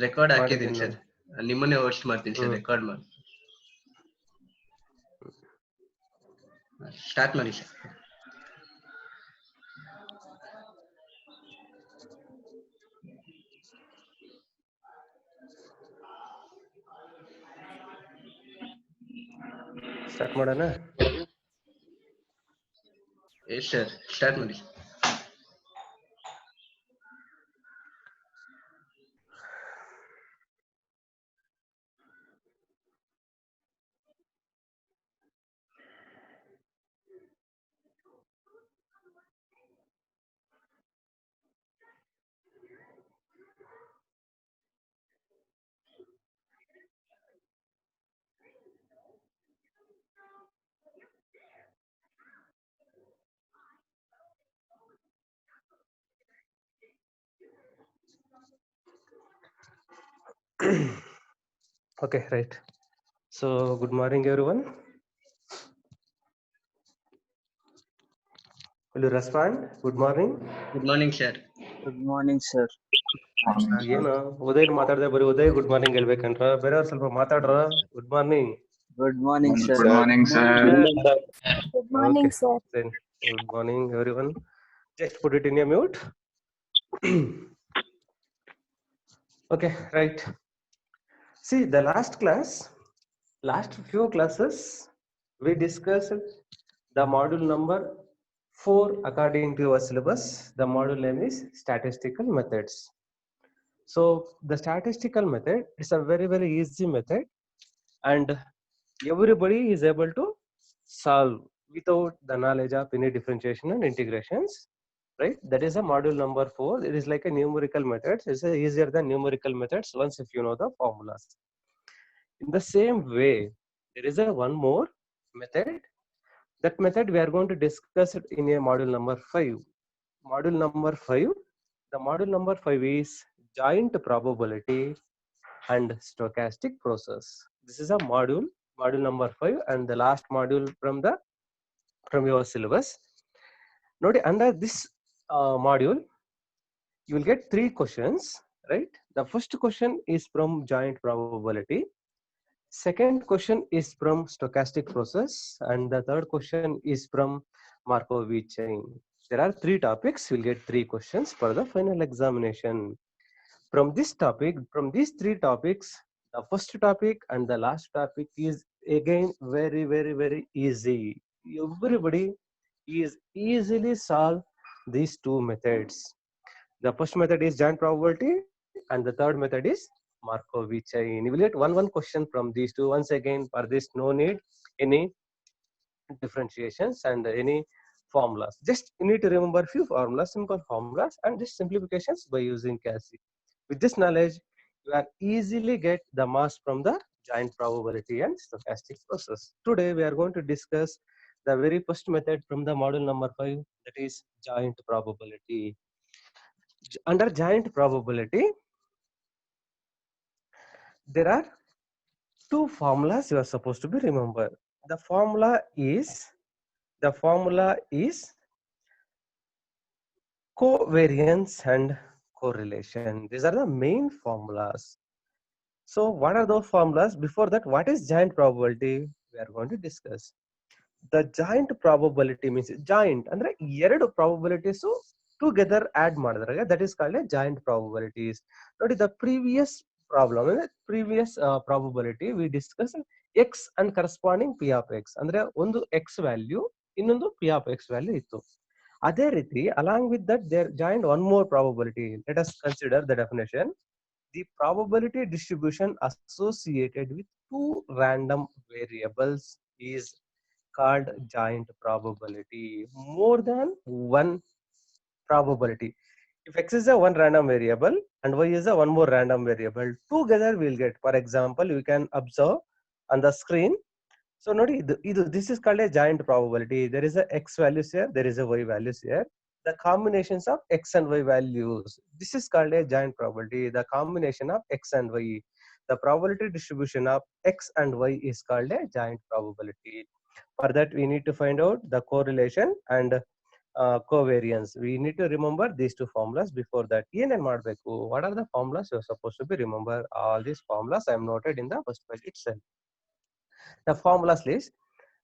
Record ಹಾಕಿದ್ದೀನಿ ಮಾಡಿದ್ದೀನಿ sir. ನಿಮ್ಮನ್ನೇ ಹೋಸ್ಟ್ ಮಾಡ್ತೀನಿ ಸರ್, ರೆಕಾರ್ಡ್ ಮಾಡಿ. ಸ್ಟಾರ್ಟ್ ಮಾಡಿ ಸರ್. ಸ್ಟಾರ್ಟ್ ಮಾಡೋಣ. ಎಸ್ ಸರ್, ಸ್ಟಾರ್ಟ್ ಮಾಡಿ. Okay, right. So good morning everyone. Will you respond? Good morning. Good morning sir. Good morning sir. ಏನು ಉದಯ್ ಮಾತಾಡದೆ ಬರೀ ಉದಯ್ ಗುಡ್ ಮಾರ್ನಿಂಗ್ ಹೇಳ್ಬೇಕಂದ್ರ, ಬೇರೆಯವ್ರು ಸ್ವಲ್ಪ ಮಾತಾಡ್ರ. Good morning. Good morning sir. Good morning, sir. Good morning, sir. Then good morning everyone. Just put it in your mute. Okay, right. See, the last few classes, we discussed the module number 4 according to our syllabus. The module name is statistical methods. So the statistical method is a very, very easy method, and everybody is able to solve without the knowledge of any differentiation and integrations, right? That is a module number 4. It is like a numerical methods. It's easier than numerical methods once if you know the formulas. In the same way, there is a one more method. That method we are going to discuss it in a module number 5. Module number 5. The module number 5 is joint probability and stochastic process. This is a module number 5, and the last module from your syllabus. Note, under this module, you will get 3 questions, right? The first question is from joint probability. Second question is from stochastic process, and the third question is from Markovitch chain. There are 3 topics. You'll get 3 questions for the final examination. From this topic, from these 3 topics, the first topic and the last topic is again very, very, very easy. Everybody is easily solve these 2 methods. The first method is joint probability, and the third method is Markovitch chain. You will get one question from these 2. Once again, for this, no need any differentiations and any formulas. Just you need to remember few formulas, simple formulas, and just simplifications by using CASI. With this knowledge, you can easily get the marks from the joint probability and stochastic process. Today, we are going to discuss the very first method from the module number 5, that is joint probability. Under joint probability, there are 2 formulas you are supposed to be remember. The formula is covariance and correlation. These are the main formulas. So what are those formulas? Before that, what is joint probability? We are going to discuss. The joint probability means joint andre ಎರಡು probabilities together add ಮಾಡಿದ್ರೆ that is called a joint probabilities. ನೋಡಿ, the previous probability we discussed x and corresponding p of x, ಅಂದ್ರೆ ಒಂದು x value ಇನ್ನೊಂದು p of x value ಇತ್ತು. ಅದೇ ರೀತಿ along with that there joined one more probability. Let us consider the definition. The probability distribution associated with 2 random variables is called joint probability. More than one probability. If x is a one random variable and y is a one more random variable, together we will get, for example, you can observe on the screen. So nodi, this is called a joint probability. There is a x values here, there is a y values here. The combinations of x and y values, this is called a joint probability. The combination of x and y, the probability distribution of x and y is called a joint probability. For that, we need to find out the correlation and covariance. We need to remember these two formulas before that. What are the formulas you're supposed to be remember? All these formulas I am noted in the first page itself. The formulas list: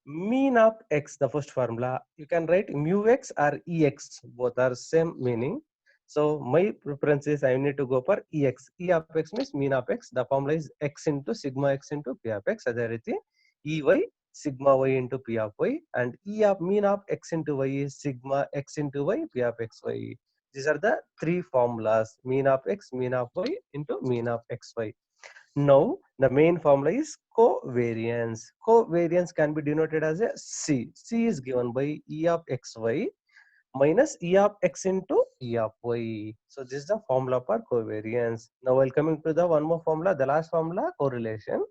mean of x, the first formula. You can write mu x or ex, both are same meaning. So my preference is I need to go for ex. E of x means mean of x. The formula is x into sigma x into p of x. Adhe riti ey sigma y into p of y, and e of mean of x into y is sigma x into y p of x y. These are the three formulas: mean of x, mean of y into mean of xy. Now the main formula is covariance. Covariance can be denoted as a C. C is given by E of xy minus E of x into E of y. So this is the formula for covariance. Now while coming to the one more formula, the last formula, correlation.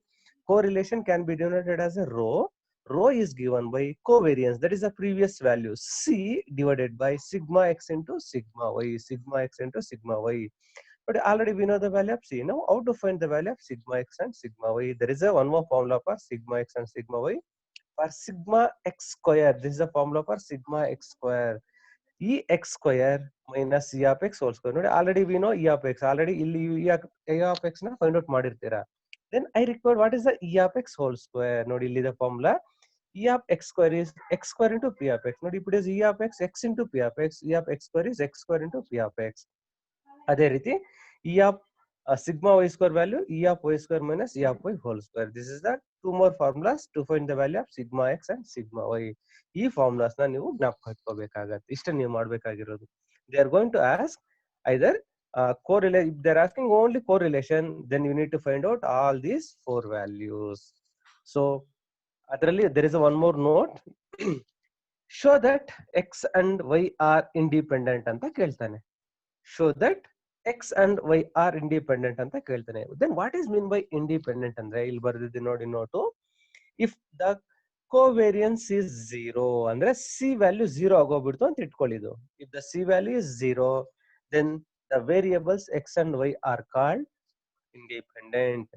Correlation can be denoted as a rho. Rho is given by covariance, that is the previous value, C divided by sigma x into sigma y, sigma x into sigma y. But already we know the value of C. Now how to find the value of sigma x and sigma y? There is a one more formula for sigma x and sigma y. For sigma x square, this is a formula for sigma x square. E x square minus E of x whole square. Already we know E of x. Already E of x na find out madirtira. Then I require what is the E of x whole square. Nodi illi the formula. E of x square is x square into P of x. Nodi put is E of x into P of x. E of x square is x square into P of x. ಅದೇ ರೀತಿ E of sigma y square value E of y square minus E of y whole square. This is the two more formulas to find the value of sigma x and sigma y. ಈ formulas ನ ನೀವು ಜ್ಞಾಪಕ ಇಟ್ಕೋಬೇಕಾಗತ್ತೆ. ಇಷ್ಟ ನೀವು ಮಾಡಬೇಕಾಗಿರೋದು. They are going to ask either correlate. If they are asking only correlation, then you need to find out all these four values. So ಅದರಲ್ಲಿ there is a one more note. Show that x and y are independent ಅಂತ ಕೇಳ್ತಾನೆ. Show that x and y are independent ಅಂತ ಕೇಳ್ತಾನೆ. Then what is mean by independent ಅಂದ್ರೆ ಇಲ್ಲಿ ಬರ್ದಿದೆ ನೋಡಿ note. If the covariance is 0 ಅಂದ್ರೆ C value 0 ಆಗೋಗ್ಬಿಡ್ತು ಅಂತ ಇಟ್ಕೊಳ್ಳಿದು. If the C value is 0, then the variables x and y are called independent.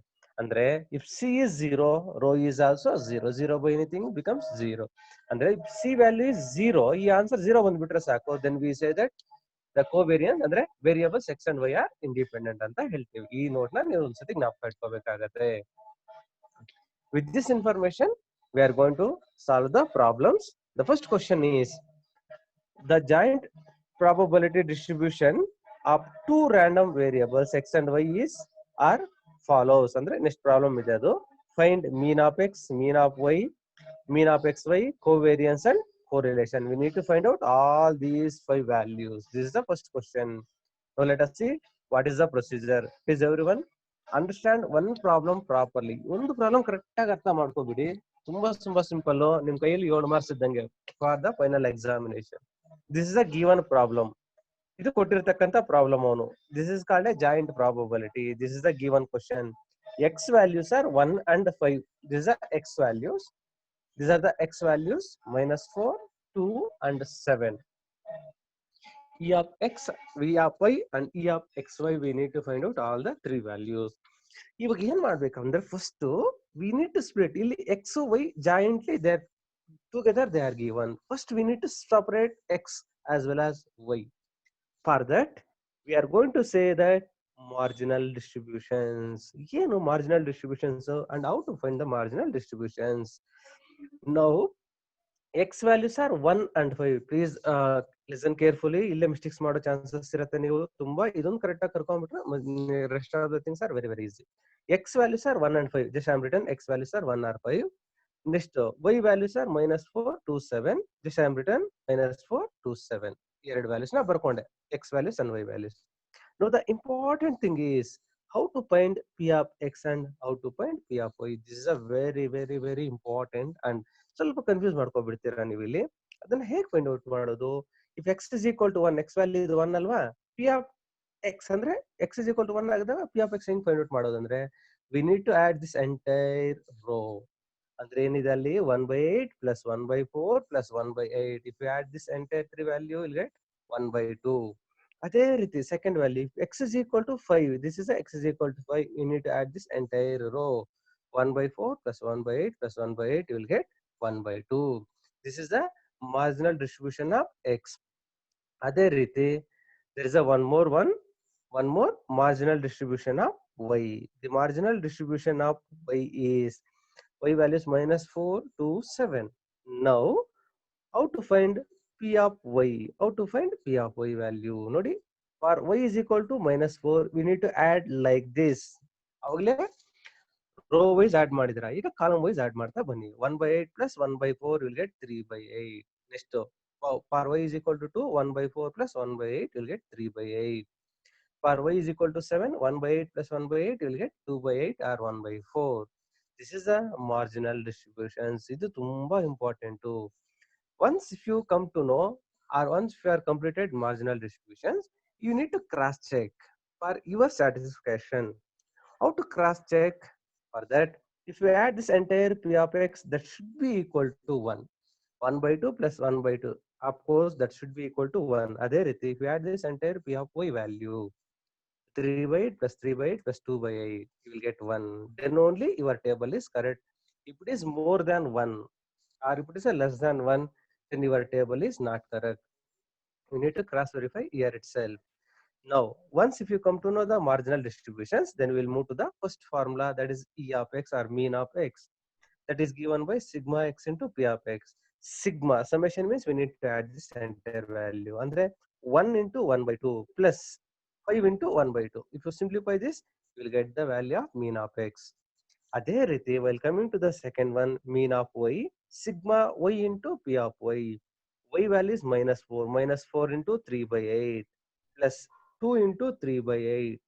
ಅಂದ್ರೆ if C is 0, rho is also 0. 0 by anything becomes 0. ಅಂದ್ರೆ if C value is 0, ಈ answer 0 ಬಂದ್ಬಿಟ್ರೆ ಸಾಕು. Then we say that the covariance ಅಂದ್ರೆ variables x and y are independent ಅಂತ ಹೇಳ್ತೀವಿ. ಈ note ನ ನೀವು ಒಂದ್ಸತಿ ಜ್ಞಾಪಕ ಇಟ್ಕೋಬೇಕಾಗತ್ತೆ. With this information, we are going to solve the problems. The first question is the joint probability distribution of two random variables x and y is are follows. ಅಂದ್ರೆ next problem ಇದೆ ಅದು. Find mean of x, mean of y, mean of xy, covariance and correlation. We need to find out all these 5 values. This is the first question. Now let us see what is the procedure. Please everyone understand one problem properly. ಒಂದು problem correct ಆಗಿ ಅರ್ಥ ಮಾಡ್ಕೋಬಿಡಿ. ತುಂಬಾ simple. ನಿಮ್ ಕೈಯಲ್ಲಿ 7 marks ಇದ್ದಂಗೆ for the final examination. This is a given problem. ಇದು ಕೊಟ್ಟಿರ್ತಕ್ಕಂಥ problem ಅವನು. This is called A joint probability. This is the given question. X values are 1 and 5. These are X values. These are the X values -4, 2 and 7. E of X, V of Y and E of XY. We need to find out all the 3 values. ಇವಾಗ ಏನ್ ಮಾಡ್ಬೇಕಂದ್ರೆ first we need to split. ಇಲ್ಲಿ X Y jointly they are together, they are given. First we need to separate X as well as Y. For that we are going to say that marginal distributions. ಏನು marginal distributions and how to find the marginal distributions. Now x values are 1 and 5. Please listen carefully. ಇಲ್ಲೇ mistakes ಮಾಡೋ chances ಇರುತ್ತೆ. ನೀವು ತುಂಬಾ ಇದೊಂದು correct ಆಗಿ ಕರ್ಕೊಂಡ್ಬಿಟ್ರೆ rest of the things are very very easy. x values are 1 and 5. Just I am written x values are 1 or 5. Next y values are -4, 2, 7. Just I am written -4, 2, 7. ಎರಡು values ನ ಬರ್ಕೊಂಡೆ, x values and y values. Now the important thing is how to find p of x and how to find p of y. This is a very very very important and ಸ್ವಲ್ಪ confuse ಮಾಡ್ಕೊಬಿಡ್ತೀರಾ ನೀವು ಇಲ್ಲಿ. ಅದನ್ನ ಹೇಗೆ find out ಮಾಡೋದು? If x is equal to 1, x value ಇದು 1 ಅಲ್ವಾ, p of x ಅಂದ್ರೆ x is equal to 1 ಆಗಿದಾಗ p of x ಹೆಂಗ್ ಫೈಂಡ್ ಔಟ್ ಮಾಡೋದು ಅಂದ್ರೆ we need to add this entire row. ಅಂದ್ರೆ ಏನಿದೆ ಅಲ್ಲಿ 1/8 plus 1/4 plus 1/8. If you add this entire 3 value, you'll get 1/2. ಅದೇ ರೀತಿ second value x is equal to 5. This is x is equal to 5. You need to add this entire row. 1/4 plus 1/8 plus 1/8. You will get 1/2. This is the marginal distribution of x. ಅದೇ ರೀತಿ there is a one more marginal distribution of y. The marginal distribution of y is y value is -4 to 7. Now how to find p of y? How to find p of y value? Nodi, for y is equal to -4, we need to add like this. ಅವಾಗಲೇ rho wise add ಮಾಡಿದ್ರ, ಈಗ column wise add ಮಾಡ್ತಾ ಬನ್ನಿ. 1/8 plus 1/4 will get 3/8. Next for y is equal to 2, 1/4 plus 1/8 will get 3/8. For y is equal to 7, 1/8 plus 1/8 will get 2/8 or 1/4. This is a marginal distributions. ಇದು ತುಂಬಾ important. Once if you come to know, or once you are completed marginal distributions, you need to cross check for your satisfaction. How to cross check? For that, if you add this entire p of x, that should be equal to 1. 1/2 plus 1/2. Of course, that should be equal to 1. Adhe riti, if you add this entire p of y value, 3/8 plus 3/8 plus 2/8, you will get 1. Then only your table is correct. If it is more than 1 or if it is a less than 1, then your table is not correct. You need to cross verify here itself. Now, once if you come to know the marginal distributions, then we will move to the first formula, that is E of x or mean of x. That is given by sigma x into p of x. Sigma summation means we need to add this entire value. Andre 1 into 1/2 plus 5 into 1/2. If you simplify this, you will get the value of mean of x. Adhe riti, while coming to the second one, mean of y, sigma y into p of y. Y value is -4. -4 into 3/8 plus 2 into 3/8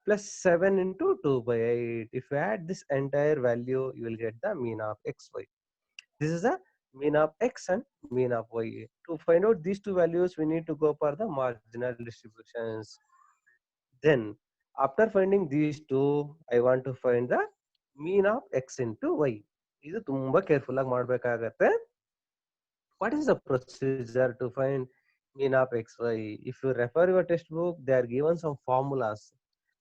plus 7 into 2/8. If you add this entire value, you will get the mean of xy. This is the mean of x and mean of y. To find out these two values, we need to go for the marginal distributions. Then, after finding these two, I want to find the mean of x into y. ಇದು ತುಂಬಾ careful ಆಗಿ ಮಾಡಬೇಕಾಗತ್ತೆ. What is the procedure to find mean of xy? If you refer your textbook, they are given some formulas.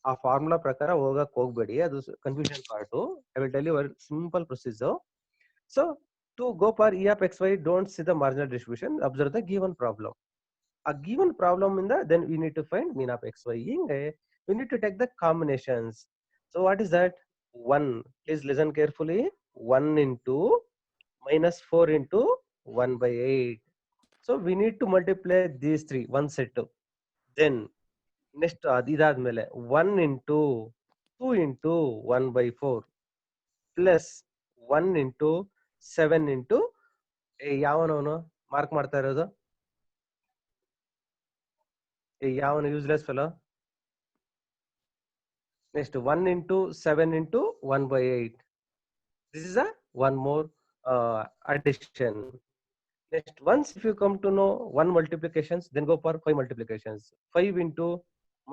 ಆ formula ಪ್ರಕಾರ ಹೋಗಕ್ ಹೋಗ್ಬೇಡಿ, ಅದು confusion part. I will tell you a simple procedure. So to go for E of xy, don't see the marginal distribution, observe the given problem. A given problem in the, then we need to find mean of xy. We need to take the combinations. So what is that? 1, please listen carefully. 1 into -4 into 1/8. So we need to multiply these three, one set. Then next ಇದಾದ್ಮೇಲೆ 1 into 2 into 1/4 plus 1 into 7 into ಯಾವನವನು mark ಮಾಡ್ತಾ ಇರೋದು, ಯಾವನು useless fellow. Next 1 into 7 into 1/8. This is a one more addition. Next, once if you come to know 1 multiplications, then go for 5 multiplications. 5 into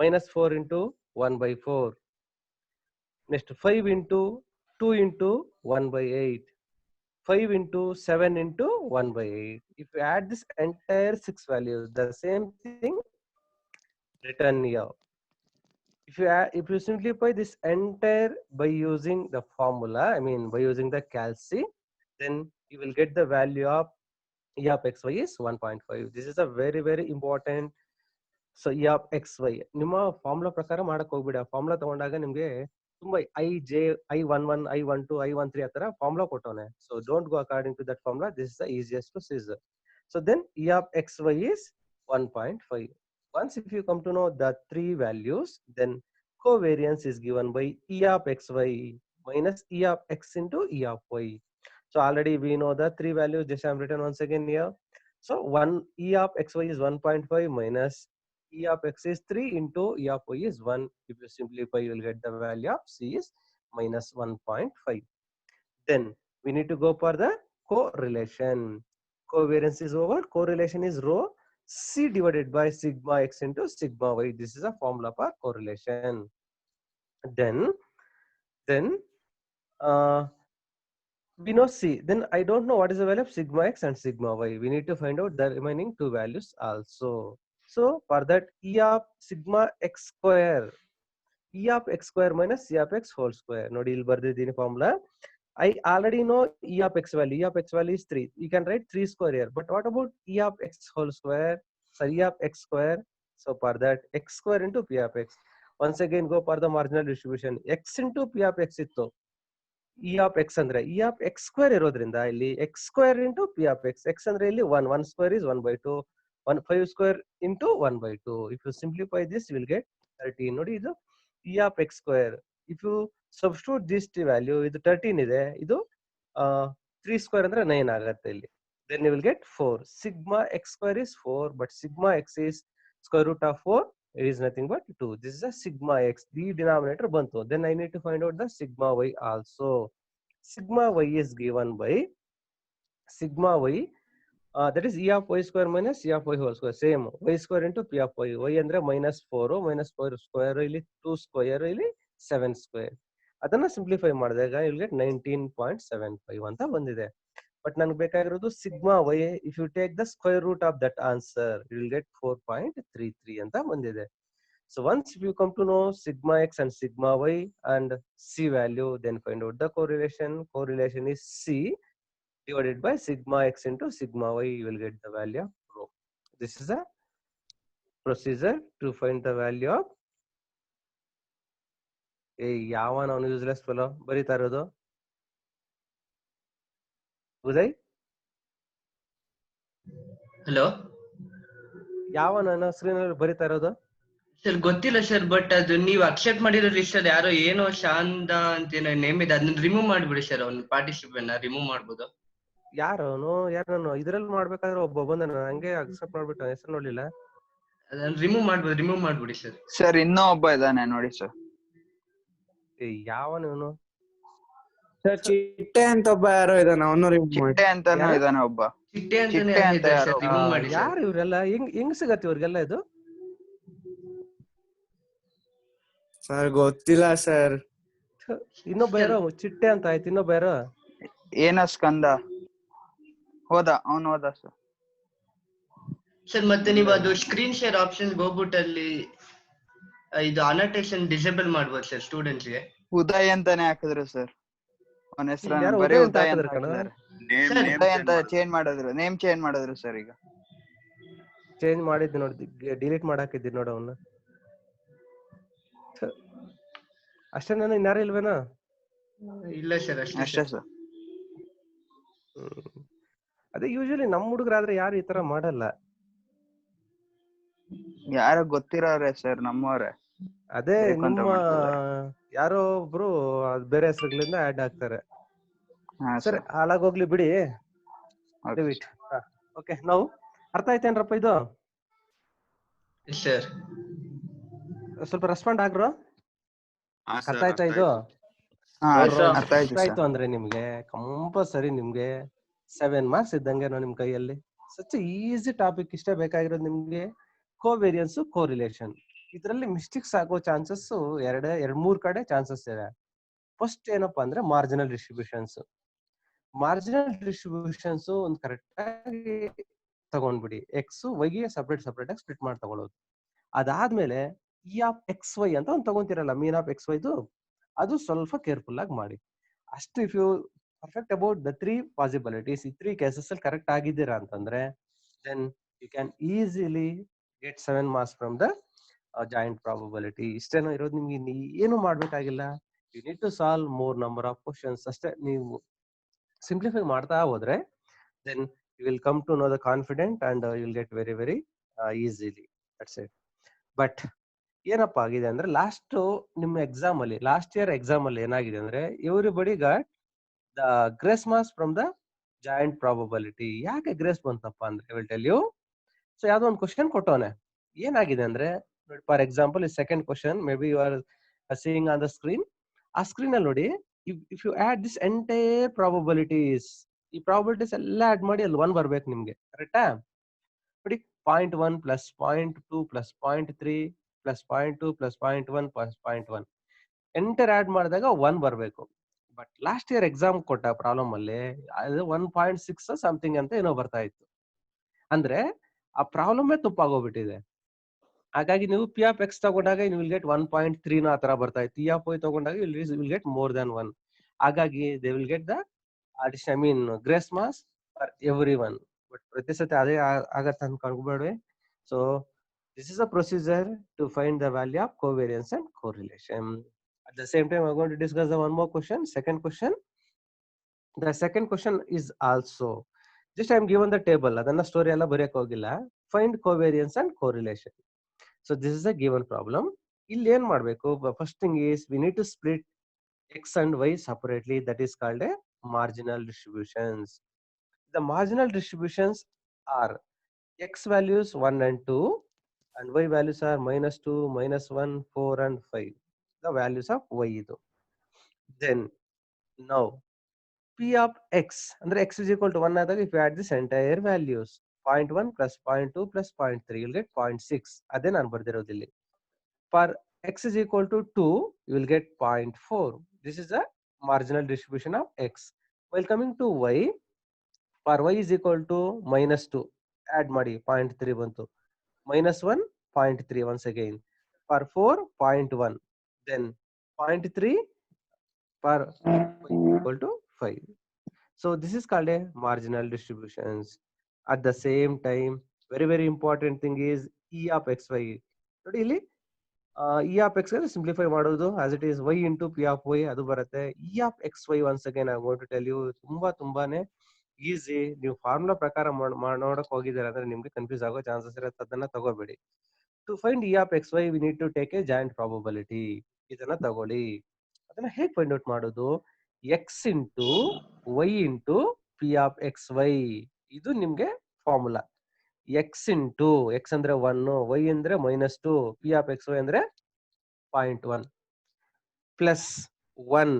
-4 into 1/4. Next 5 into 2 into 1/8. 5 into 7 into 1/8. If you add this entire 6 values, the same thing written here. If you simplify this entire by using the formula, I mean by using the calci, then you will get the value of E of xy is 1.5. This is a very very important. So E of xy ನಿಮ್ಮ formula ಪ್ರಕಾರ ಮಾಡಕ್ ಹೋಗ್ಬಿಡಿ. ಆ formula ತಗೊಂಡಾಗ ನಿಮ್ಗೆ ತುಂಬಾ I11, I12, I13 ಆ ತರ formula ಕೊಟ್ಟವನೆ. So don't go according to that formula. This is the easiest procedure. So then E of xy is 1.5. Once if you come to know the three values, then covariance is given by E of xy minus E of x into E of y. So already we know the three values. Just I am written once again here. So E of xy is 1.5 minus E of x is 3 into E of y is 1. If you simplify, you will get the value of C is minus 1.5. Then we need to go for the correlation. Covariance is over. Correlation is rho C divided by sigma x into sigma y. This is a formula for correlation. Then we know C. Then I don't know what is the value of sigma x and sigma y. We need to find out the remaining two values also. So for that, E of sigma x square, E of x square minus E of x whole square. Nodi ಇಲ್ಲಿ ಬರ್ದಿದ್ದೀನಿ formula. I already know E of x value. E of x value is 3. You can write 3 square here. But what about E of x whole square? E of x square. So for that, x square into p of x. Once again, go for the marginal distribution. X into p of x ಇತ್ತು. E of x ಅಂದ್ರೆ E of x square ಇರೋದ್ರಿಂದ ಇಲ್ಲಿ x square into p of x. X ಅಂದ್ರೆ ಇಲ್ಲಿ 1 square is 1/2. 5 square into 1/2. If you simplify this, you will get 13. ನೋಡಿ ಇದು E of x square. If you substitute this value, ಇದು 13 ಇದೆ, ಇದು 3 square ಅಂದ್ರೆ 9 ಆಗುತ್ತೆ ಇಲ್ಲಿ. Then you will get 4. Sigma x square is 4, but sigma x is square root of 4. It is nothing but 2. This is a sigma x. The denominator bantu. Then I need to find out the sigma y also. Sigma y is given by sigma y. That is E of y square minus E of y whole square. Same. Y square into P of y. Y andre minus 4. Minus 4 square ಇಲ್ಲಿ 2 square ಇಲ್ಲಿ 7 square. ಅದನ್ನ simplify ಮಾಡಿದಾಗ you will get 19.75 ಅಂತ ಬಂದಿದೆ. But ನನಗೆ ಬೇಕಾಗಿರೋದು sigma Y. If you take the square root of that answer you will get 4.33 ಅಂತ ಬಂದಿದೆ. So once you come to know sigma X and sigma Y and C value, then find out the correlation. Correlation is C divided by sigma x into sigma y. You will get the value of rho. This is a procedure to find the value of ಯಾವ ನಾನು useless fellow ಬರೀತಾ ಇರೋದು Uday. Hello, ಯಾವ ನನ್ನ screen ಅಲ್ಲಿ ಬರೀತಾ ಇರೋದು sir ಗೊತ್ತಿಲ್ಲ ಸರ್, ಬಟ್ ಅದು ನೀವು ಅಕ್ಸೆಪ್ಟ್ ಮಾಡಿರೋ ಲಿಸ್ಟ್ ಅಲ್ಲಿ ಯಾರೋ ಏನೋ ಶಾಂತ ಅಂತ ನೇಮ್ ಇದೆ, ಅದನ್ನ ರಿಮೂವ್ ಮಾಡ್ಬಿಡಿ ಸರ್. ಅವ್ನ ಪಾರ್ಟಿಸಿಪೆಂಟ್ ರಿಮೂವ್ ಮಾಡ್ಬೋದು. ಯಾರು ನಾನು ಇದ್ರಲ್ಲಿ ಮಾಡ್ಬೇಕಾದ್ರೆ ಒಬ್ಬ ಬಂದ ಹಂಗೆ ಅಕ್ಸೆಪ್ಟ್ ಮಾಡ್ಬಿಟ್ಟು ಹೆಸರು ನೋಡ್ಲಿಲ್ಲ. ಅದನ್ನ ರಿಮೂವ್ ಮಾಡ್ಬಿಡಿ ಸರ್. ಸರ್ ಇನ್ನೂ ಒಬ್ಬ ಇದಾನೆ ನೋಡಿ ಸರ್. ಯಾವ ನೀನು ಸರ್ ಚಿಟ್ಟೆ ಅಂತ ಒಬ್ಬ ಯಾರೋ ಇದಾನೆ, ಅವನು ರಿಮೂವ್ ಮಾಡಿ. ಚಿಟ್ಟೆ ಅಂತಾನು ಇದಾನೆ ಒಬ್ಬ. ಚಿಟ್ಟೆ ಚಿಟ್ಟೆ ಅಂತಾನೆ ಅಂತ ಯಾರೋ. ರಿಮೂವ್ ಮಾಡಿ ಸರ್. ಯಾರು ಇವ್ರೆಲ್ಲ? ಹೆಂಗ್ ಸಿಗತ್ತೆ ಇವ್ರಿಗೆಲ್ಲ ಇದು? ಸರ್ ಗೊತ್ತಿಲ್ಲ ಸರ್. ಇನ್ನೊಬ್ಬ ಯಾರೋ ಚಿಟ್ಟೆ ಅಂತ ಆಯ್ತು, ಇನ್ನೊಬ್ಬ ಯಾರೋ ಏನ ಸ್ಕಂದ ಅವನು ಹೋದ ಸರ್. ಸರ್ ಮತ್ತೆ ನೀವು ಅದು ಸ್ಕ್ರೀನ್ ಶೇರ್ ಆಪ್ಷನ್ ಹೋಗ್ಬಿಟ್ಟು ಅಲ್ಲಿ ಇದು ಅನೋಟೇಷನ್ ಡಿಸೇಬಲ್ ಮಾಡ್ಬೋದು ಸರ್ ಸ್ಟೂಡೆಂಟ್ಸ್ ಗೆ. ಉದಯ್ ಅಂತಾನೆ ಹಾಕಿದ್ರು ಸರ್. ಅವನ ಹೆಸರು ಯಾರೋ ಬರೀ ಉದಯ್ ಅಂತ ಉದಯ್ ಅಂತ ಹಾಕಿದ್ರು ಕಣ. ಹಾಕಿದ್ದಾರೆ. ಉದಯ್ ಅಂತ ಚೇಂಜ್ ಮಾಡಿದ್ರು, ನೇಮ್ ಚೇಂಜ್ ಮಾಡಿದ್ರು ಸರ್. ಈಗ ಚೇಂಜ್ ಮಾಡಿದ್ದು ನೋಡಿ, ಡಿಲೀಟ್ ಮಾಡಾಕಿದ್ದೀನಿ ನೋಡು ಅವನ್ನ. ಅಷ್ಟೇ, ನಾನು ಇನ್ಯಾರು ಇಲ್ವೇನಾ? ಇಲ್ಲ ಸರ್, ಅಷ್ಟೇ ಸರ್. ಅದೇ ಯೂಶಲಿ ನಮ್ ಹುಡುಗರಾದ್ರೆ ಯಾರು ಈ ತರ ಮಾಡಲ್ಲ. ಯಾರೋ ಗೊತ್ತಿರೋರೆ ಸರ್, ನಮ್ಮವ್ರೆ. ಅದೇ ಬೇಕು ಅಂತ ನಿಮ್ಮ ಮಾಡ್ತಾರೆ. ಯಾರೋ ಒಬ್ರು ಬೇರೆ ಹೆಸರುಗಳಿಂದ ಆಡ್ ಆಗ್ತಾರೆ. ಹಾ ಸರಿ, ಸರ್. ಹಾಳಾಗೋಗ್ಲಿ ಬಿಡಿ. Okay. ಓಕೆ, ನಾವು ಅರ್ಥ ಆಯ್ತೇನ್ರಪ್ಪ ಇದು? ಸರ್ ಸ್ವಲ್ಪ ರೆಸ್ಪಾಂಡ್ ಆಗ್ರು. ಅರ್ಥ ಆಯ್ತಾ ಇದು? ಹಾ ಅರ್ಥ ಅರ್ಥ ಆಯ್ತು ಸರ್. ಆಯ್ತು ಅಂದ್ರೆ ನಿಮ್ಗೆ ಕಂಪಲ್ಸರಿ ನಿಮ್ಗೆ 7 ಮಾರ್ಕ್ಸ್ ಇದ್ದಂಗೆ ನಿಮ್ ಕೈಯಲ್ಲಿ. Such easy topic. ಇಷ್ಟೇ ಬೇಕಾಗಿರೋದು ನಿಮ್ಗೆ. Covariance, correlation. ಇದರಲ್ಲಿ ಮಿಸ್ಟೇಕ್ಸ್ ಆಗೋ ಚಾನ್ಸಸ್ ಎರಡ್ ಮೂರ್ ಕಡೆ ಚಾನ್ಸಸ್ ಇದೆ. ಫಸ್ಟ್ ಏನಪ್ಪಾ ಅಂದ್ರೆ ಮಾರ್ಜಿನಲ್ ಡಿಸ್ಟ್ರಿಬ್ಯೂಷನ್ಸ್. ಮಾರ್ಜಿನಲ್ ಡಿಸ್ಟ್ರಿಬ್ಯೂಷನ್ಸ್ ಒಂದು ಕರೆಕ್ಟ್ ಆಗಿ ತಗೊಂಡ್ಬಿಡಿ. ಎಕ್ಸ್ ವೈಗೆ ಸಪ್ರೇಟ್ ಆಗಿ ಸ್ಪ್ಲಿಟ್ ಮಾಡಿ ತಗೊಳ್ಳೋದು. ಅದಾದ್ಮೇಲೆ ಇ ಆಫ್ ಎಕ್ಸ್ ವೈ ಅಂತ ಒಂದು ತಗೊಂತಿರಲ್ಲ, ಮೀನ್ ಆಫ್ ಎಕ್ಸ್ ವೈದು, ಅದು ಸ್ವಲ್ಪ ಕೇರ್ಫುಲ್ ಆಗಿ ಮಾಡಿ ಅಷ್ಟು. If you perfect about the 3 possibilities, ಈ 3 ಕೇಸಸ್ ಅಲ್ಲಿ ಕರೆಕ್ಟ್ ಆಗಿದ್ದೀರಾ ಅಂತಂದ್ರೆ then you can easily get 7 marks from the joint probability. ಇಷ್ಟೇನೋ ಇರೋದು, ನಿಮ್ಗೆ ಏನು ಮಾಡ್ಬೇಕಾಗಿಲ್ಲ. You need to solve more number of questions ಅಷ್ಟೇ. ನೀವು ಸಿಂಪ್ಲಿಫೈ ಮಾಡ್ತಾ ಹೋದ್ರೆ then you will come to know the confident and you will get very very easily. That's it. But ಏನಪ್ಪ ಆಗಿದೆ ಅಂದ್ರೆ ಲಾಸ್ಟ್ ನಿಮ್ಮ ಎಕ್ಸಾಮ್ ಅಲ್ಲಿ, ಲಾಸ್ಟ್ ಇಯರ್ ಎಕ್ಸಾಮ್ ಅಲ್ಲಿ ಏನಾಗಿದೆ ಅಂದ್ರೆ everybody got the grace marks from the joint probability. ಯಾಕೆ grace ಬಂತಪ್ಪ ಅಂದ್ರೆ I will tell you. So ಯಾವ್ದೋ ಒಂದು ಕ್ವಶನ್ ಕೊಟ್ಟವನೆ. ಏನಾಗಿದೆ ಅಂದ್ರೆ ನೋಡಿ, ಫಾರ್ ಎಕ್ಸಾಂಪಲ್ ಈ second question maybe you are seeing on the screen. ಆ ಸ್ಕ್ರೀನ್ ಅಲ್ಲಿ ನೋಡಿ, if you add this entire probabilities, ಈ ಪ್ರಾಬಬಿಲಿಟೀಸ್ ಎಲ್ಲ ಆಡ್ ಮಾಡಿ ಅಲ್ಲಿ 1 ಬರ್ಬೇಕು ನಿಮ್ಗೆ. ಕರೆಕ್ಟಾ? ನೋಡಿ, 0.1 plus 0.2 plus 0.3 plus 0.2 plus 0.1 plus 0.1 enter add ಮಾಡಿದಾಗ 1 ಬರ್ಬೇಕು. ಬಟ್ ಲಾಸ್ಟ್ ಇಯರ್ ಎಕ್ಸಾಮ್ ಕೊಟ್ಟ ಪ್ರಾಬ್ಲಮ್ ಅಲ್ಲಿ ಅದು 1.6 ಸಮಥಿಂಗ್ ಅಂತ ಏನೋ ಬರ್ತಾ ಇತ್ತು. ಅಂದ್ರೆ ಆ ಪ್ರಾಬ್ಲಮ್ ತಪ್ಪಾಗೋಗ್ಬಿಟ್ಟಿದೆ. ಹಾಗಾಗಿ ನೀವು ಪಿ ಆಫ್ ಎಕ್ಸ್ ತಗೊಂಡಾಗ ಯು ವಿಲ್ ಗೆಟ್ 1.3 ಆ ತರ ಬರ್ತಾ ಇತ್ತು. ಇ ಆಫ್ ವೈ ತಗೊಂಡಾಗ you will get more than 1. ಹಾಗಾಗಿ they will get the I mean grace marks for everyone. But ಪ್ರತಿ ಸತಿ ಅದೇ ಆಗತ್ತೆ ಅನ್ಕೊಳ್ಬೇಡಿ. So this is a procedure to find the value of covariance and correlation. At the same time, we're going to discuss the one more question. Second question. The second question is also just I am given the table. Adanna story alla bariyake hogilla. Find covariance and correlation. So this is a given problem. Illi ಏನು ಮಾಡಬೇಕು? First thing is we need to split x and y separately. That is called a marginal distributions. The marginal distributions are x values 1 and 2 and y values are -2, -1, 4 and 5. The values of y idu. Then now p of x under x is equal to 1 ಆದಾಗ if you add this entire values 0.1 plus 0.2 plus 0.3 you'll get 0.6. ಅದೇ ನಾನು ಬರ್ದಿರೋದಿಲ್ಲಿ. For x is equal to 2 you will get 0.4. This is the marginal distribution of x. While coming to y, for y is equal to -2 add ಮಾಡಿ 0.3 ಬಂತು, -1 0.3 once again, for 4 0.1, then 0.3 for y equal to 5. So this is called a marginal distributions. At the same time, very important thing is e of xy. ನೋಡಿ ಇಲ್ಲಿ e of x simplify ಮಾಡೋದು as it is y into p of y ಅದು ಬರುತ್ತೆ. e of xy once again I want to tell you ತುಂಬಾನೇ easy. ನೀವು formula ಪ್ರಕಾರ ನೋಡಕ್ ಹೋಗಿದ್ದೀರಾ ಅಂದ್ರೆ ನಿಮ್ಗೆ ಕನ್ಫ್ಯೂಸ್ ಆಗೋ ಚಾನ್ಸಸ್ ಇರುತ್ತೆ, ಅದನ್ನ ತಗೋಬೇಡಿ. To find e of xy we need to take a joint probability. ಇದನ್ನ ತಗೊಳ್ಳಿ. ಅದನ್ನ ಹೇಗೆ ಫೈಂಡ್ ಔಟ್ ಮಾಡೋದು? x into y into p of xy ಇದು ನಿಮ್ಗೆ ಫಾರ್ಮುಲಾ. x into x ಅಂದ್ರೆ 1, y ಅಂದ್ರೆ -2, p of xy ಅಂದ್ರೆ 0.1 plus 1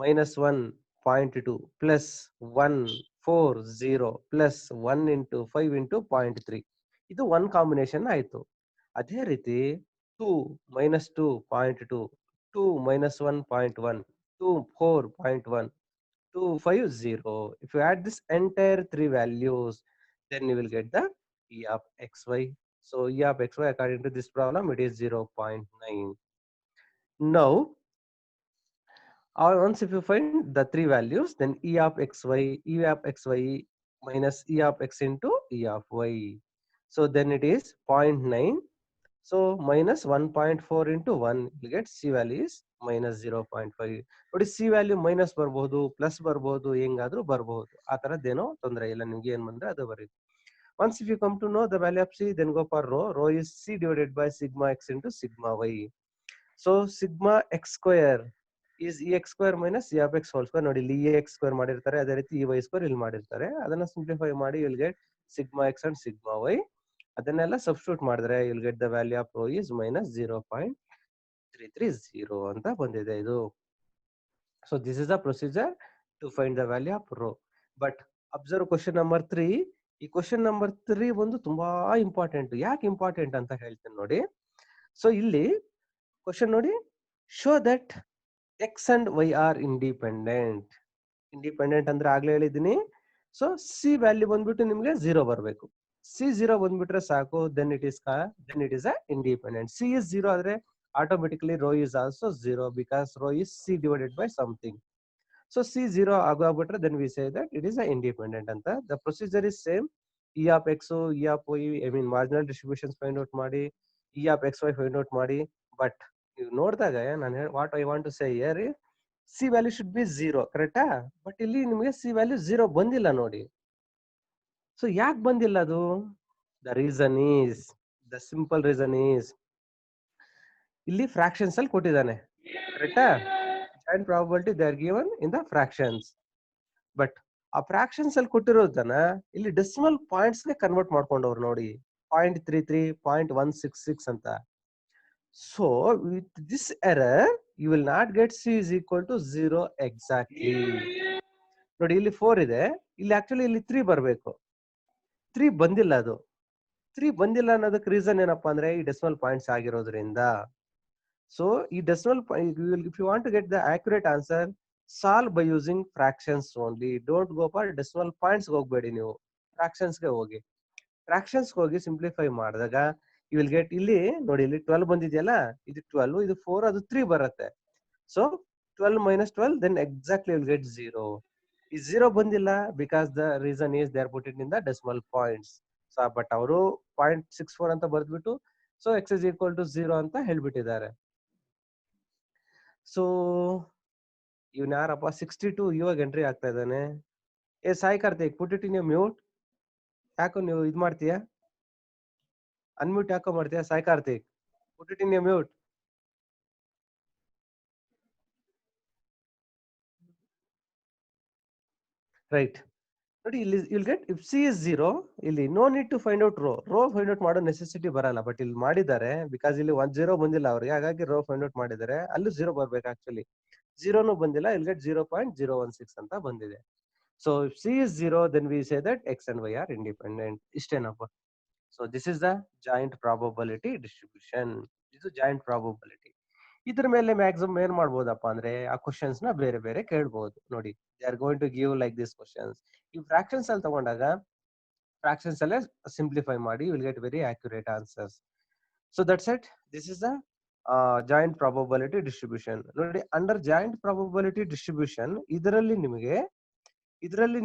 -1 0.2 plus 1 4 0 plus 1 into 5 into 0.3 ಇದು one ಕಾಂಬಿನೇಷನ್ ಆಯ್ತು. ಅದೇ ರೀತಿ 2 -2 0.2, 2 -1 0.1, 2 4 0.1, 2 5 0. If you add this entire three values, then you will get the e of xy. So e of xy according to this problem it is 0.9. Now once if you find the three values, then e of xy minus e of x into e of y. So then it is 0.9. So minus 1.4 into 1 you get c value is minus 0.5. ನೋಡಿ c value minus ಬರ್ಬೋದು, plus ಬರ್ಬೋದು, ಹೆಂಗಾದ್ರೂ ಬರ್ಬೋದು. ಆ ತರದ್ದೇನೋ ತೊಂದರೆ ಇಲ್ಲ, ನಿಮ್ಗೆ ಏನ್ ಬಂದ್ರೆ ಅದು ಬರೀ. Once if you come to know the value of c, then go for rho. Rho is c divided by sigma x into sigma y. So sigma x square is ex square minus e of x whole square. ನೋಡಿ ಇಲ್ಲಿ ex square ಮಾಡಿರ್ತಾರೆ, ಅದೇ ರೀತಿ y square ಇಲ್ಲಿ ಮಾಡಿರ್ತಾರೆ. ಅದನ್ನ simplify ಮಾಡಿ you'll get sigma x and sigma y. ಅದನ್ನೆಲ್ಲ ಸಬ್ಸ್ಟಿಟ್ಯೂಟ್ ಮಾಡಿದ್ರೆ you'll get the value of rho is minus 0.330 ಅಂತ ಬಂದಿದೆ ಇದು. So this is the procedure to find the value of rho. But observe question number 3. ಈ question number 3 ಒಂದು ತುಂಬಾ important. ಯಾಕೆ important ಅಂತ ಹೇಳ್ತೀನಿ ನೋಡಿ. ಸೊ ಇಲ್ಲಿ ಕ್ವಶನ್ ನೋಡಿ, show that x and y are independent. Independent ಅಂದ್ರೆ ಆಗ್ಲೇ ಹೇಳಿದೀನಿ. ಸೊ ಸಿ ವ್ಯಾಲ್ಯೂ ಬಂದ್ಬಿಟ್ಟು ನಿಮ್ಗೆ 0 ಬರಬೇಕು. ಸಿ 0 ಬಂದ್ಬಿಟ್ರೆ ಸಾಕು, then it is a independent. c is 0 ಆದ್ರೆ automatically rho is also 0 because rho is c divided by something. So c 0 ಆಗೋಗ್ಬಿಟ್ರೆ then we say that it is a independent ಅಂತ. The procedure is same. e of x, e of y, I mean marginal distributions find out ಮಾಡಿ, e of xy find out ಮಾಡಿ. But ನೀವು ನೋಡಿದಾಗ ನಾನು what I want to say here, C value should be 0, ಕರೆಕ್ಟಾ? But ಇಲ್ಲಿ ನಿಮಗೆ C value 0 ಬಂದಿಲ್ಲ ನೋಡಿ. ಸೊ ಯಾಕೆ ಬಂದಿಲ್ಲ ಅದು? ದ ಸಿಂಪಲ್ ರೀಸನ್ ಈಸ್ ಇಲ್ಲಿ ಫ್ರಾಕ್ಷನ್ಸ್ ಅಲ್ಲಿ ಕೊಟ್ಟಿದ್ದಾನೆ, ಕರೆಕ್ಟಾ? Joint probability they are given in the fractions. But ಆ ಫ್ರಾಕ್ಷನ್ಸ್ ಅಲ್ಲಿ ಕೊಟ್ಟಿರೋದನ್ನ ಇಲ್ಲಿ ಡೆಸಿಮಲ್ ಪಾಯಿಂಟ್ಸ್ ಗೆ ಕನ್ವರ್ಟ್ ಮಾಡ್ಕೊಂಡವ್ರು ನೋಡಿ, 0.33, 0.166 ಅಂತ. So with this error you will not get c is equal to 0 exactly. ನೋಡಿ ಇಲ್ಲಿ 4 ಇದೆ, ಇಲ್ಲಿ ಆಕ್ಚುಲಿ ಇಲ್ಲಿ 3 ಬರಬೇಕು, 3 ಬಂದಿಲ್ಲ. ಅದು 3 ಬಂದಿಲ್ಲ ಅನ್ನೋದಕ್ಕೆ ರೀಸನ್ ಏನಪ್ಪಾ ಅಂದ್ರೆ ಈ ಡೆಸಿಮಲ್ ಪಾಯಿಂಟ್ಸ್ ಆಗಿರೋದ್ರಿಂದ. ಸೊ ಈ decimal if you want to get the accurate answer, solve by using fractions only. Don't go for decimal points ಗೆ ಹೋಗ್ಬೇಡಿ, ನೀವು ಫ್ರಾಕ್ಷನ್ಸ್ ಗೆ ಹೋಗಿ. ಫ್ರಾಕ್ಷನ್ಸ್ ಹೋಗಿ ಸಿಂಪ್ಲಿಫೈ ಮಾಡಿದಾಗ you will get, ಇಲ್ಲಿ ನೋಡಿ ಇಲ್ಲಿ 12 ಬಂದಿದೆಯಲ್ಲ, ಇದು 12, ಇದು 4, ಅದು 3 ಬರುತ್ತೆ. So 12 minus 12 then exactly you will get 0. ಈ 0 ಬಂದಿಲ್ಲ because the reason is they are put it in the decimal points. So but ಅವರು 0.64 ಅಂತ ಬರ್ದ್ಬಿಟ್ಟು so x is equal to 0 ಅಂತ ಹೇಳ್ಬಿಟ್ಟಿದ್ದಾರೆ. ಸೊ ಇವನ್ ಯಾರಪ್ಪ 62 ಇವಾಗ ಎಂಟ್ರಿ ಆಗ್ತಾ ಇದ್ದಾನೆ. Sai Karthik put it in mute. ಯಾಕೋ ನೀವು ಇದ್ ಮಾಡ್ತೀಯಾ, ಅನ್ಮ್ಯೂಟ್ ಯಾಕೋ ಮಾಡ್ತೀಯಾ Sai Karthik? Put it in mute. Right ನೋಡಿ, ಇಲ್ಲಿ you'll get if c is 0, ಇಲ್ಲಿ no need to find out rho find out ಮಾಡೋ ನೆಸೆಸಿಟಿ ಬರಲ್ಲ. ಬಟ್ ಇಲ್ಲಿ ಮಾಡಿದ್ದಾರೆ ಬಿಕಾಸ್ ಇಲ್ಲಿ 10 ಬಂದಿಲ್ಲ ಅವ್ರಿಗೆ, ಹಾಗಾಗಿ ರೋ ಫೈಂಡ್ ಔಟ್ ಮಾಡಿದ್ದಾರೆ. ಅಲ್ಲೂ 0 ಬರ್ಬೇಕು, ಆಕ್ಚುಲಿ 0 ಬಂದಿಲ್ಲ, ಇಲ್ಲಿ get 0.016 ಅಂತ ಬಂದಿದೆ. So if c is 0, then we say that x and y are independent. ಇಷ್ಟೇನಪ್ಪ. So this is the joint probability distribution. ಇದು ಜಾಯಿಂಟ್ ಪ್ರಾಬಬಿಲಿಟಿ. ಇದ್ರ ಮೇಲೆ ಮ್ಯಾಕ್ಸಿಮಮ್ ಏನ್ ಮಾಡ್ಬೋದಪ್ಪ ಅಂದ್ರೆ ಆ ಕ್ವಶನ್ಸ್ ನ ಬೇರೆ ಬೇರೆ ಕೇಳ್ಬಹುದು. ನೋಡಿ, they are going to give like this questions. ಈ ಫ್ರಾಕ್ಷನ್ಸ್ ಅಲ್ಲಿ ತಗೊಂಡಾಗ ಫ್ರಾಕ್ಷನ್ಸ್ ಅಲ್ಲೇ ಸಿಂಪ್ಲಿಫೈ ಮಾಡಿ will get very accurate answers. So that's it. This is the joint probability distribution. ನೋಡಿ, ಅಂಡರ್ ಜಾಯಿಂಟ್ ಪ್ರಾಬಬಿಲಿಟಿ ಡಿಸ್ಟ್ರಿಬ್ಯೂಷನ್ ಇದರಲ್ಲಿ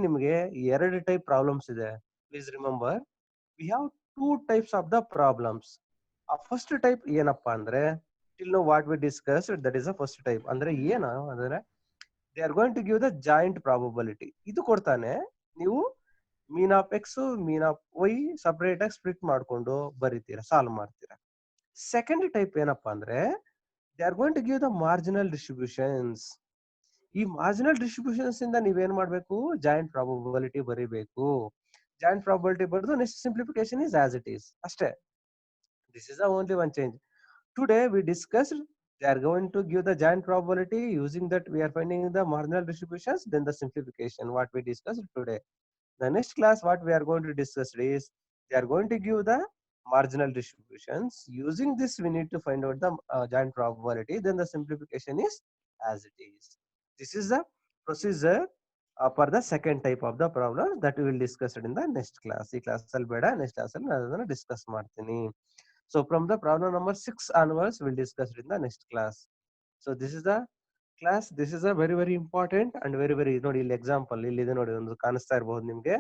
ನಿಮಗೆ ಎರಡು ಟೈಪ್ ಪ್ರಾಬ್ಲಮ್ಸ್ ಇದೆ. Please remember, we have 2 types of the problems. ಆ ಫಸ್ಟ್ ಟೈಪ್ ಏನಪ್ಪಾ ಅಂದ್ರೆ till now what we discussed, that is the first type. ಅಂದ್ರೆ ಏನು ಅಂದ್ರೆ they are going to give the joint probability. ಇದು ಕೊಡ್ತಾನೆ, ನೀವು mean of x mean of y separate ಆಗಿ ಸ್ಪ್ಲಿಟ್ ಮಾಡ್ಕೊಂಡು ಬರೀತೀರಾ, ಸಾಲ್ವ್ ಮಾಡ್ತೀರಾ. ಸೆಕೆಂಡ್ ಟೈಪ್ ಏನಪ್ಪಾ ಅಂದ್ರೆ they are going to give the marginal distributions. ಈ ಮಾರ್ಜಿನಲ್ ಡಿಸ್ಟ್ರಿಬ್ಯೂಷನ್ಸ್ ಇಂದ ನೀವೇನ್ ಮಾಡ್ಬೇಕು, ಜಾಯಿಂಟ್ ಪ್ರಾಬಬಿಲಿಟಿ ಬರೀಬೇಕು. ಜಾಯಿಂಟ್ ಪ್ರಾಬಬಿಲಿಟಿ ಬರೆದು next simplification is as it is ಅಷ್ಟೇ. This is the only one change. Today we discussed they are going to give the joint probability, using that we are finding the marginal distributions, then the simplification what we discussed today. The next class what we are going to discuss is they are going to give the marginal distributions. Using this we need to find out the joint probability, then the simplification is as it is. This is the procedure for the second type of the problem that we will discuss it in the next class. Ee class alli beda, next class alli nanu adana discuss ಮಾಡ್ತೀನಿ. So from the problem number 6 onwards, we'll discuss it in the next class. So this is the class. This is a very very important and very very ನೋಡಿ ಇಲ್ಲಿ example ಇಲ್ಲಿ ಇದೆ ನೋಡಿ, ಒಂದು ಕಾಣಿಸ್ತಾ ಇರಬಹುದು ನಿಮಗೆ.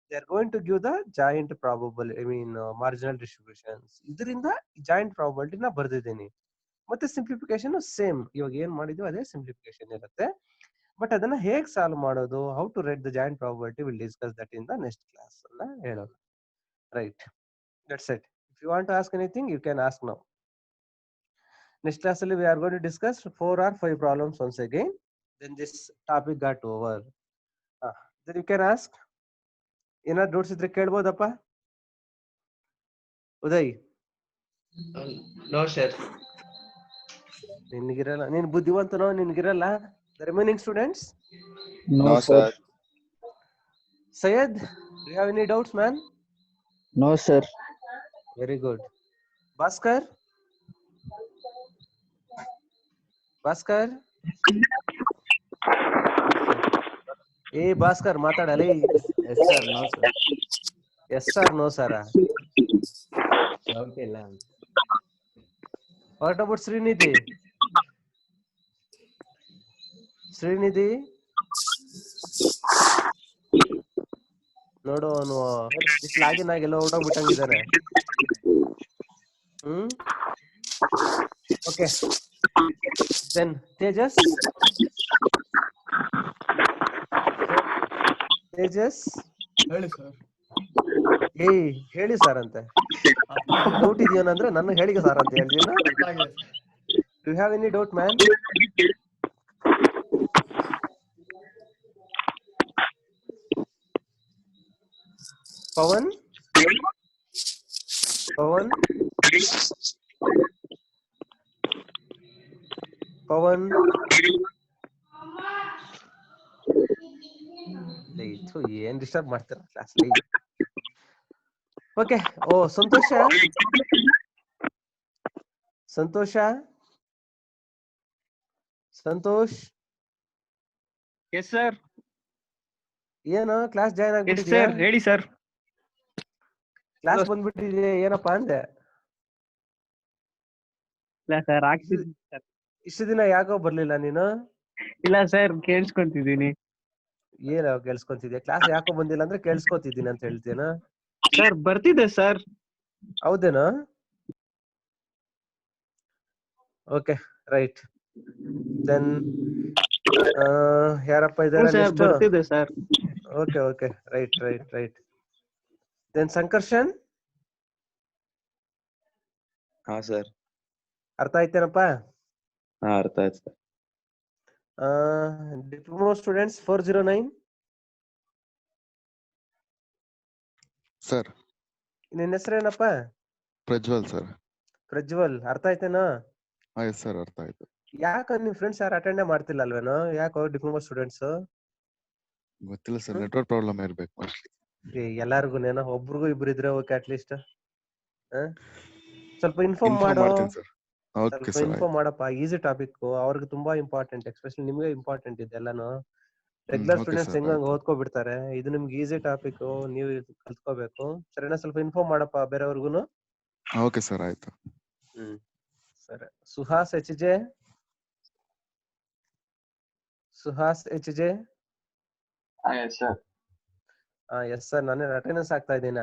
They are going to give the joint probability, marginal distributions. ಇದರಿಂದ ಜಾಯಿಂಟ್ ಪ್ರಾಬಬಿಲಿಟಿ ನ ಬರ್ದಿದ್ದೀನಿ. ಮತ್ತೆ ಸಿಂಪ್ಲಿಫಿಕೇಶನ್ ಸೇಮ್, ಇವಾಗ ಏನ್ ಮಾಡಿದ್ವಿ ಅದೇ ಸಿಂಪ್ಲಿಫಿಕೇಶನ್ ಇರುತ್ತೆ. ಬಟ್ ಅದನ್ನ ಹೇಗೆ ಸಾಲ್ವ್ ಮಾಡೋದು, how to write the joint probability, will discuss that in the next class ಅಂತ ಹೇಳೋದು. Right, that's it. If you want to ask anything, you can ask now. Next class we are going to discuss 4 or 5 problems once again. Then this topic got over. Then you can ask. ಏನಾದ್ರು doubts ಇದ್ರೆ ಕೇಳ್ಬೋದಪ್ಪ. Uday, no sir. ನಿನ್ಗಿರಲ್ಲ, ನೀನ್ ಬುದ್ಧಿವಂತನೋ, ನಿನ್ಗಿರಲ್ಲ. The remaining students? No sir. Sayed, do you have any doubts, man? No sir. Very good. Bhaskar? Bhaskar? Hey Bhaskar, ಮಾತಾಡಲೇ. Yes sir, no sir. Yes sir, no sir. Okay la. What about Srinidhi? Srinidhi? ನೋಡು, ಅವನು login ಆಗಿ ಎಲ್ಲ ಹೊರಟೋಗ್ಬಿಟ್ಟಂಗಿದ್ದಾನೆ. Okay, then Tejas. Tejas ಹೇಳಿ sir. ಏಯ್ ಹೇಳಿ sir ಅಂತೆ. Doubt ಇದೆಯೇನಂದ್ರೆ ನನ್ನ ಹೇಳಿಗೆ ಸರ್ ಅಂತ ಹೇಳ್ತೀನ. Do you have any doubt man? Pavan? Pavan? Pavan? ಏನ್ ಡಿಸ್ಟರ್ಬ್ ಮಾಡ್ತಾರ ಕ್ಲಾಸ್. ಓಕೆ. ಓ ಸಂತೋಷ, ಸಂತೋಷ, ಸಂತೋಷ್. Yes sir. ಏನು ಕ್ಲಾಸ್ ಜಾಯ್ನ್ ಎಸ್ ಆಗ್ಬಿಟ್ಟಿದ್ಯಾ? ಸರ್, ಹೇಳಿ ಸರ್. ಕ್ಲಾಸ್ ಬಂದ್ಬಿಟ್ಟಿದೆ ಏನಪ್ಪಾ ಅಂದೆ. ಇಲ್ಲ ಸರ್, ಆಗ್ತಿದ್ದೀನಿ ಸರ್. ಇಷ್ಟು ದಿನ ಯಾಕೋ ಬರ್ಲಿಲ್ಲ ನೀನು? ಇಲ್ಲ ಸರ್, ಕೇಳಿಸ್ಕೊಂತಿದ್ದೀನಿ. ಏನೋ ಕೇಳಿಸ್ಕೊಂತಿದ್ಯಾ? ಕ್ಲಾಸ್ ಯಾಕೋ ಬಂದಿಲ್ಲ ಅಂದ್ರೆ ಕೇಳಿಸ್ಕೊತಿದ್ದೀನಿ ಅಂತ ಹೇಳ್ತೀನ? ಸರ್ ಬರ್ತಿದ್ದೆ ಸರ್. ಹೌದೇನಾ? Okay right. ದೆನ್ ಯಾರಪ್ಪ ಇದಾರೆ ಸರ್ ನೆಕ್ಸ್ಟ್? ಬರ್ತಿದೆ sir. Okay okay right right right. Then Sankarshan ಹಾ ಸರ್. ಅರ್ಥ ಆಯ್ತೇನಪ್ಪ? ಹಾ ಅರ್ಥ ಆಯ್ತು ಸರ್. Diploma students 409 sir. ನಿನ್ನ ಹೆಸರೇನಪ್ಪ? ಪ್ರಜ್ವಲ್ ಸರ್. ಪ್ರಜ್ವಲ್ ಅರ್ಥ ಆಯ್ತೇನಾ? ಎಸ್ ಸರ್ ಅರ್ಥ ಆಯ್ತು. ಯಾಕ ನಿಮ್ ಫ್ರೆಂಡ್ಸ್ ಯಾರು ಅಟೆಂಡ್ ಮಾಡ್ತಿಲ್ಲ ಅಲ್ವೇನೋ? ಯಾಕೋ ಡಿಪ್ಲೊಮಾ ಸ್ಟೂಡೆಂಟ್ಸ್? ಗೊತ್ತಿಲ್ಲ ಸರ್, ನೆಟ್ವರ್ಕ್ ಪ್ರಾಬ್ಲಮ್ ಇರ್ಬೇಕು ಮೋಸ್ಟ್ಲಿ. ಎಲ್ಲಾರ್ಗು ಒಬ್ರಿಗೂ ಇಬ್ರು ಇದ್ರೆ ಓಕೆ ಅಟ್ಲೀಸ್ಟ್. ಸ್ವಲ್ಪ ಇನ್ಫಾರ್ಮ್ ಇನ್ಫಾರ್ಮ್ ಮಾಡೋ, ಮಾಡ್ತೀನಿ ಸರ್. ಓಕೆ ಸ್ವಲ್ಪ ಸರ್ ಇನ್ಫಾರ್ಮ್ ಮಾಡಪ್ಪ. ಈಸಿ ಟಾಪಿಕ್, ಅವ್ರಿಗೆ ತುಂಬಾ ಇಂಪಾರ್ಟೆಂಟ್, ಎಸ್ಪೆಷಲಿ ನಿಮ್ಗೆ ಇಂಪಾರ್ಟೆಂಟ್ ಇದೆ ಎಲ್ಲಾನು. ರೆಗ್ಯುಲರ್ ಓಕೆ ಸ್ಟೂಡೆಂಟ್ಸ್ ಸರ್ ಹೆಂಗ್ ಆಯ್ತು. ಓದ್ಕೋಬಿಡ್ತಾರೆ, ಇದು ನಿಮ್ಗೆ ಈಸಿ ಟಾಪಿಕ್, ನೀವು ಕಲ್ತ್ಕೋಬೇಕು. ಸರಿನಾ? ಸ್ವಲ್ಪ ಇನ್ಫಾರ್ಮ್ ಮಾಡಪ್ಪ ಬೇರೆಯವ್ರಿಗೂನು. ಓಕೆ ಸರ್ ಆಯ್ತು. ಸರಿ. Suhas H J, Suhas H J. Yes sir. Yes sir, ನಾನೇ ಅಟೆಂಡೆನ್ಸ್ ಆಗ್ತಾ ಇದ್ದೀನ.